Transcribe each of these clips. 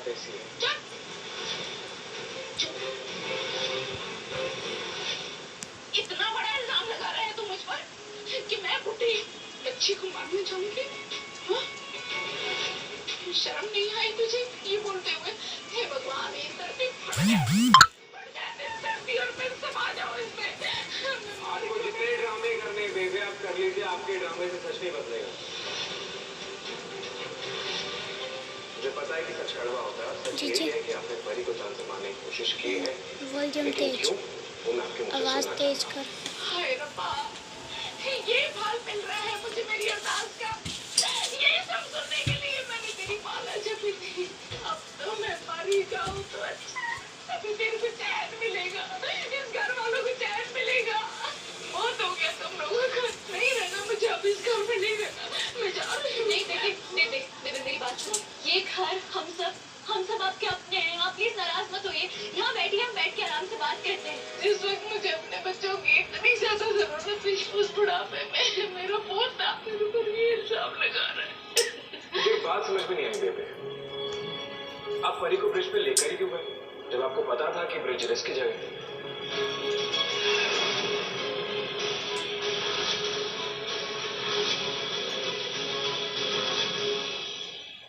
कैसी है? इतना बड़ा इल्जाम लगा रहे हैं तुम मुझ पर कि मैं बुढ़ी बच्ची को मारने जाऊंगी? हाँ? शर्म नहीं आई तुझे ये बोलते हुए? हे भगवान, ये धरती फट जाए धरती और मैं समा जाऊं इसमें। आपको जितने ड्रामे करने बेबे आप कर लीजिए, आपके ड्रामे से सच नहीं बदलेगा। मुझे पता है कि सच कड़वा होता है। सच यही है कि आपने परी को जान से मारने की कोशिश की है, लेकिन क्यों वो मैं आपके मुंह से आवाज सुनना तेज चाहता हूं। कर। हाय रब्बा, ये फल मिल रहा है मुझे मेरी अरदास का। ये सब सुनने के लिए मैंने तेरी माला जपी थी। अब तो मैं मर ही जाऊं तो अच्छा, तभी तेरे को चैन मिलेगा, इस घर वालों को चैन मिलेगा। बहुत हो गया तुम लोगों का, नहीं रहना मुझे अब इस घर में, नहीं रहना। मैं जा रही हूँ। नहीं देखिए, मेरी बात सुनो। ये घर हम सब आपके अपने हैं। आप प्लीज नाराज मत होइए। यहाँ बैठिए, हम बैठ के आराम से बात करते हैं। जिस वक्त मुझे अपने बच्चों की इतनी ज्यादा जरूरत थी, उस बुढ़ापे में मेरा पोता मेरे ऊपर ये इल्जाम लगा रहा है। मुझे एक बात समझ में नहीं आई बेबे, आप परी को ब्रिज पे लेकर ही क्यों गए जब आपको पता था कि ब्रिज रिस्क की जगह है?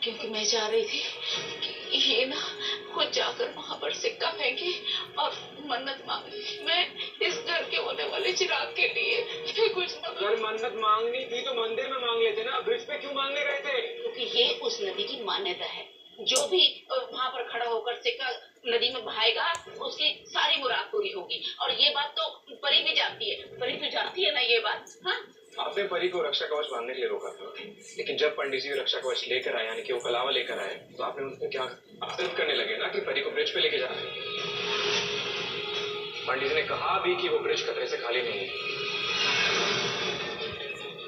क्योंकि मैं चाह रही थी कि ये ना खुद जाकर वहां पर सिक्का फेंके और मन्नत मांगे। मैं इस घर के होने वाले चिराग के लिए कुछ न। अगर मन्नत मांगनी थी तो मंदिर में मांग लेते ना, ब्रिज पे क्यों मांगने गए थे? क्योंकि ये उस नदी की मान्यता है। जो भी वहां पर खड़ा होकर सिक्का नदी में बहाएगा, उसकी सारी मुराद पूरी होगी। और ये बात तो परी भी जानती है। परी तो जानती है ना ये बात? हाँ, आपने परी को रक्षा कवच बांधने के लिए रोका था, लेकिन जब पंडित जी रक्षा कवच लेकर आए, यानी कि वो कलावा लेकर आए, तो आपने उनको क्या आरोप करने लगे ना कि परी को ब्रिज पे लेके जा रहे हैं। पंडित जी ने कहा भी कि वो ब्रिज खतरे से खाली नहीं है,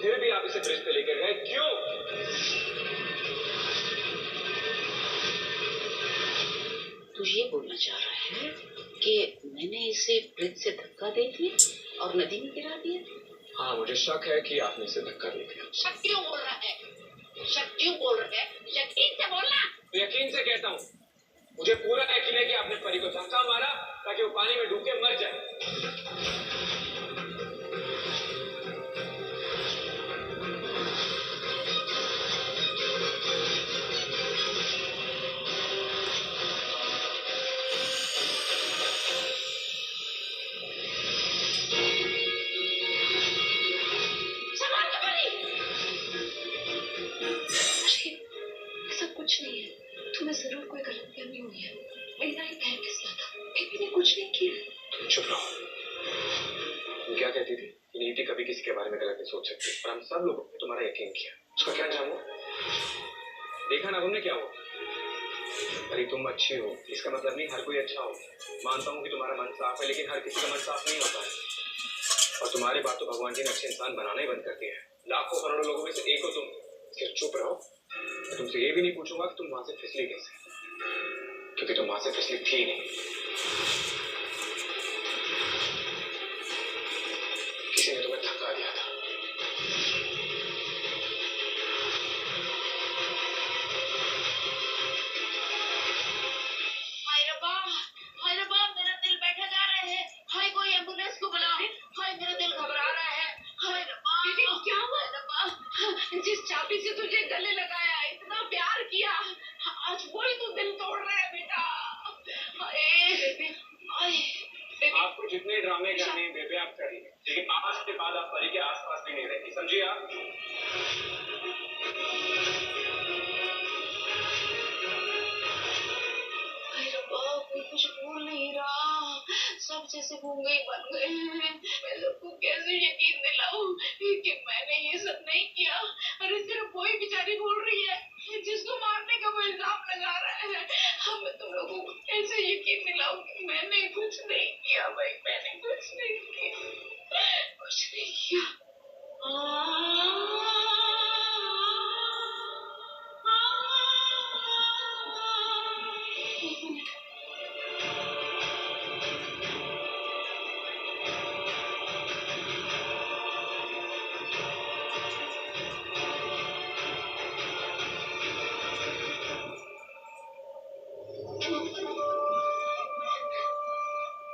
फिर भी आप इसे ब्रिज पे लेकर गए, क्यों? तू ये बोलना चाह रहा है कि मैंने इसे ब्रिज से धक्का दे दिया और नदी में गिरा दिया? हाँ, मुझे शक है कि आपने इसे धक्का दे दिया। शक क्यों बोल रहा है? शक क्यों बोल रहा है? यकीन से बोलना। तो यकीन से कहता हूँ, मुझे पूरा यकीन है कि आपने परी को धक्का मारा ताकि वो पानी में डूब के मर जाए। कुछ नहीं है, तुम्हें जरूर कोई गलतफहमी हुई है। मेरा एक बहन के साथ था, बेबी ने कुछ नहीं किया। तुम चुप रहो। तुम क्या कहती थी? नीति कभी किसी के बारे में गलत नहीं सोच सकती, और हम सब लोगों ने तुम्हारा यकीन किया। उसका क्या अंजाम हुआ? देखा ना तुमने क्या हुआ? अरे तुम अच्छी हो, इसका मतलब नहीं हर कोई अच्छा हो। मानता हूँ कि तुम्हारा मन साफ है, लेकिन हर किसी का मन साफ नहीं होता है। और तुम्हारी बात तो भगवान जी ने अच्छे इंसान बनाना ही बंद कर दिया है। लाखों करोड़ों लोगों में से एक हो तुम। सिर्फ चुप रहो। मैं तुमसे ये भी नहीं पूछूंगा कि तुम वहां से फिसली कैसे, क्योंकि तुम वहां से फिसली थी नहीं। किसी ने तुम्हें धक्का दिया था। हाय रब्बा, मेरा दिल बैठा जा रहा है। हाय, कोई एम्बुलेंस को बुलाओ। हाय, मेरा दिल घबरा रहा है। हाय रब्बा, क्या हुआ रब्बा? जिस चाबी से तुझे गले लगाया, इतना प्यार किया, आज वही तो दिल तोड़ रहा है बेटा। आपको जितने ड्रामे करने हैं बेबे आप करिए, लेकिन आज के बाद आप परी के आसपास भी नहीं रहेंगी, समझिए आप? कोई कुछ बोल नहीं रहा, सब जैसे गूंगे बन गए हैं। मैं सबको कैसे यकीन दिलाऊं कि मैंने ये सब नहीं किया? अरे सिर्फ वही बेचारी बोल रही है जिसको मारने का वो इल्जाम लगा रहा है। अब मैं तुम लोगों को कैसे यकीन दिलाऊं कि मैंने कुछ नहीं किया? भाई, मैंने कुछ नहीं किया, कुछ नहीं किया। एक मिनट।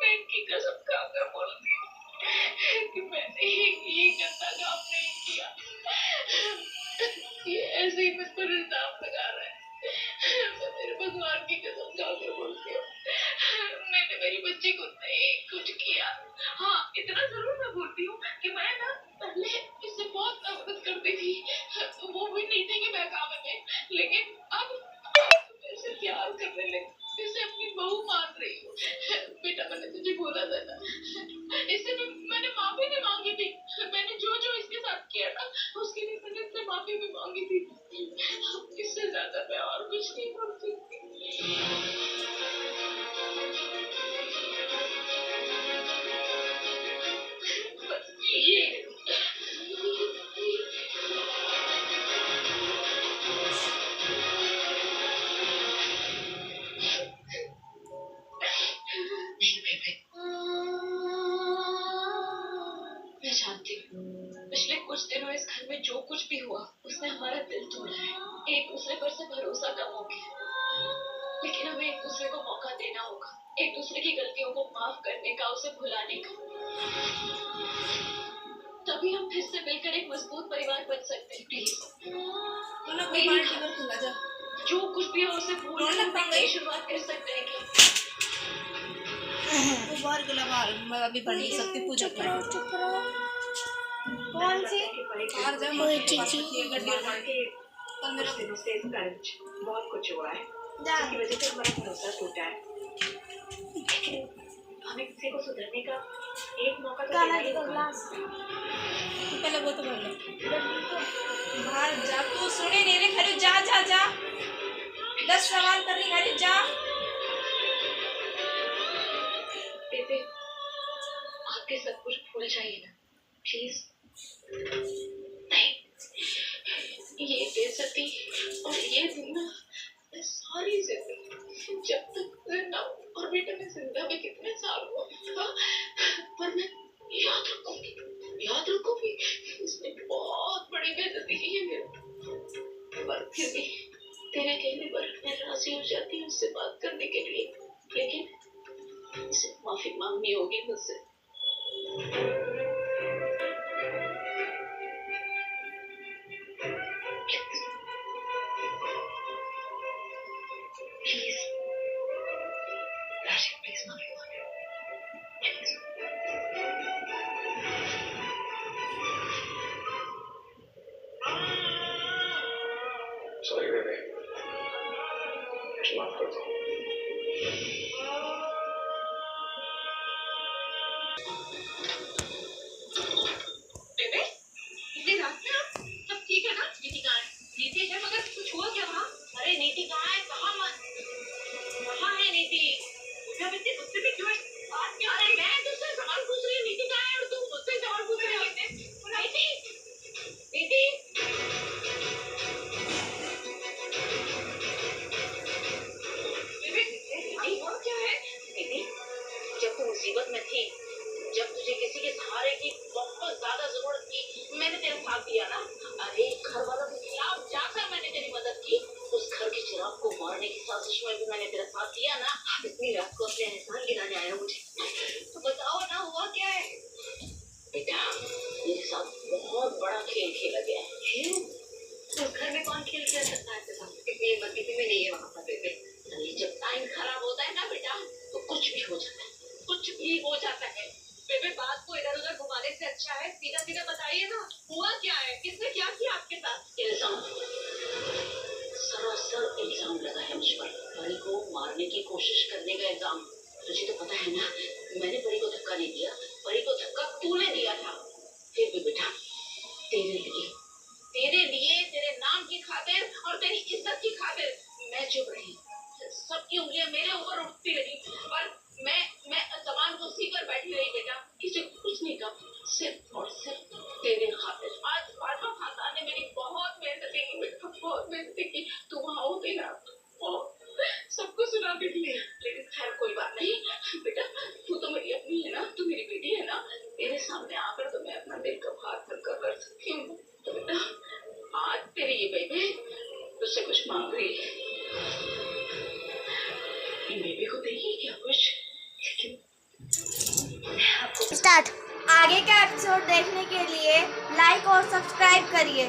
मैं इनकी कसम खाकर बोलती हूँ कि मैंने ये गंदा काम नहीं किया। ये ऐसे ही मुझ पर इल्जाम लगा रहा है। मैं मेरे भगवान की कसम खाकर बोलती हूँ, मैंने मेरी बच्ची को नहीं कुछ किया। हाँ, इतना जरूर मैं बोलती हूँ कि मैं ना पहले इससे बहुत नफरत करती थी, वो भी नहीं थे कि बहकावे में, लेकिन अब इसे प्यार करने लगी, इसे अपनी बहू मान रही हूँ। बेटा, मैंने तुझे बोला था ना, इससे मैंने माफी भी मांगी थी। मैंने जो जो इसके साथ किया ना, उसके लिए मैंने इससे माफी भी मांगी थी। इससे ज्यादा मैं और कुछ नहीं बोल सकती। बस ये मैं जानती हूँ, पिछले कुछ दिनों इस घर में जो कुछ भी हुआ, उसने हमारा दिल तोड़ा है। एक दूसरे पर से भरोसा कम हो गया, लेकिन हमें एक दूसरे को मौका देना होगा, एक दूसरे की गलतियों को माफ करने का, उसे भुलाने का। तभी हम फिर से मिलकर एक मजबूत परिवार बन सकते हैं। प्लीज, जो कुछ भी हो उसे भूल कर नई शुरुआत कर सकते हैं क्या? वो बाहर गुला बाहर मैं अभी पढ़ नहीं सकती पूजा कर चुप रहो। कौन सी? बाहर जा कोई चीज़ गड्डी मेरा बहुत कुछ हुआ है जिसकी वजह से हमारा भरोसा टूटा है। हमें किसी को सुधरने का एक मौका तो देना ही होगा। तू पहले वो तो बोल ले बाहर जा, तू सुने नहीं रे खरी, जा जा जा 10 सवाल कर रही खरी, जा। बेबे, आपके सब कुछ भूल जाइए ना, प्लीज। नहीं, ये बेइज्जती और ये दिन ना, मैं सारी जिंदगी जब तक जिंदा हूँ, और बेटा मैं जिंदा भी कितने साल हुआ, पर मैं याद रखूंगी। इसने बहुत बड़ी बेइज्जती की है मेरी, पर फिर भी तेरे कहने पर मैं राजी हो जाती हूँ उससे बात करने के लिए, लेकिन इसे माफी मांगनी होगी मुझसे। प्लीज राशि, प्लीज माफी मांगो, प्लीज। सॉरी बेबे, माफ कर दो। बेबे, इतनी रात में आप सब ठीक है ना? नीति कहाँ है? नीति है, मगर कुछ हुआ क्या वहाँ? अरे नीति कहाँ है? कहाँ है नीति? जब इतनी गुस्से में क्यों है? बात क्या है? मैं तुझसे सवाल पूछ रही हूँ, नीति कहाँ है? और तुम मुझसे सवाल पूछ रही हो? नीति, नीति। बेबे, आई हुआ क्या है? नीति, जब तू मुसीबत में थी, जब तुझे किसी के सहारे की बहुत ज्यादा जरूरत थी, मैंने तेरा साथ दिया ना। अरे घर वालों के खिलाफ जाकर मैंने तेरी मदद की, उस घर के चिराग को मारने की साजिश में भी मैंने तेरा साथ दिया ना। इतनी रात को अपने एहसान गिराने आया मुझे, तो बताओ ना हुआ क्या है? बेटा, मेरे साथ बहुत बड़ा खेल खेला गया है। क्यों? उस घर में कौन खेल खेल सकता है? इतनी हिम्मत किसी में नहीं है वहाँ पर बेबे। अरे जब टाइम खराब होता है ना बेटा, तो कुछ भी हो जाता है, कुछ भी हो जाता है। बेबे, बात को इधर उधर घुमाने से अच्छा है सीधा सीधा बताइए ना, हुआ क्या है? किसने क्या किया आपके साथ? इल्जाम, सरासर इल्जाम लगा है मुझ पर। परी को मारने की कोशिश करने का इल्जाम। तुझे तो पता है ना, मैंने परी को धक्का नहीं दिया, परी को धक्का तूने दिया था। फिर भी बेटा, तेरे लिए, तेरे नाम की खातिर और तेरी इज्जत की खातिर मैं चुप रही। सबकी उंगलियां मेरे ऊपर उठती रही, पर मैं सामान को सीकर बैठी रही बेटा, किसी को कुछ नहीं कहा, सिर्फ और सिर्फ तेरे खातिर। आज पाठा खानदान ने मेरी बहुत बेइज्जती की बेटा, बहुत बेइज्जती की। तू वहाँ होती ना, सबको सुना भी दिया, लेकिन खैर कोई बात नहीं बेटा, तू तो मेरी अपनी है ना, तू मेरी बेटी है ना। तेरे सामने आकर तो मैं अपना दिल का भार हल्का कर सकती हूँ। तो बेटा, आज तेरी ये बेबी तुझसे कुछ मांग रही है, बेबी को देगी क्या कुछ? लेकिन स्टार्ट। आगे का एपिसोड देखने के लिए लाइक और सब्सक्राइब करिए।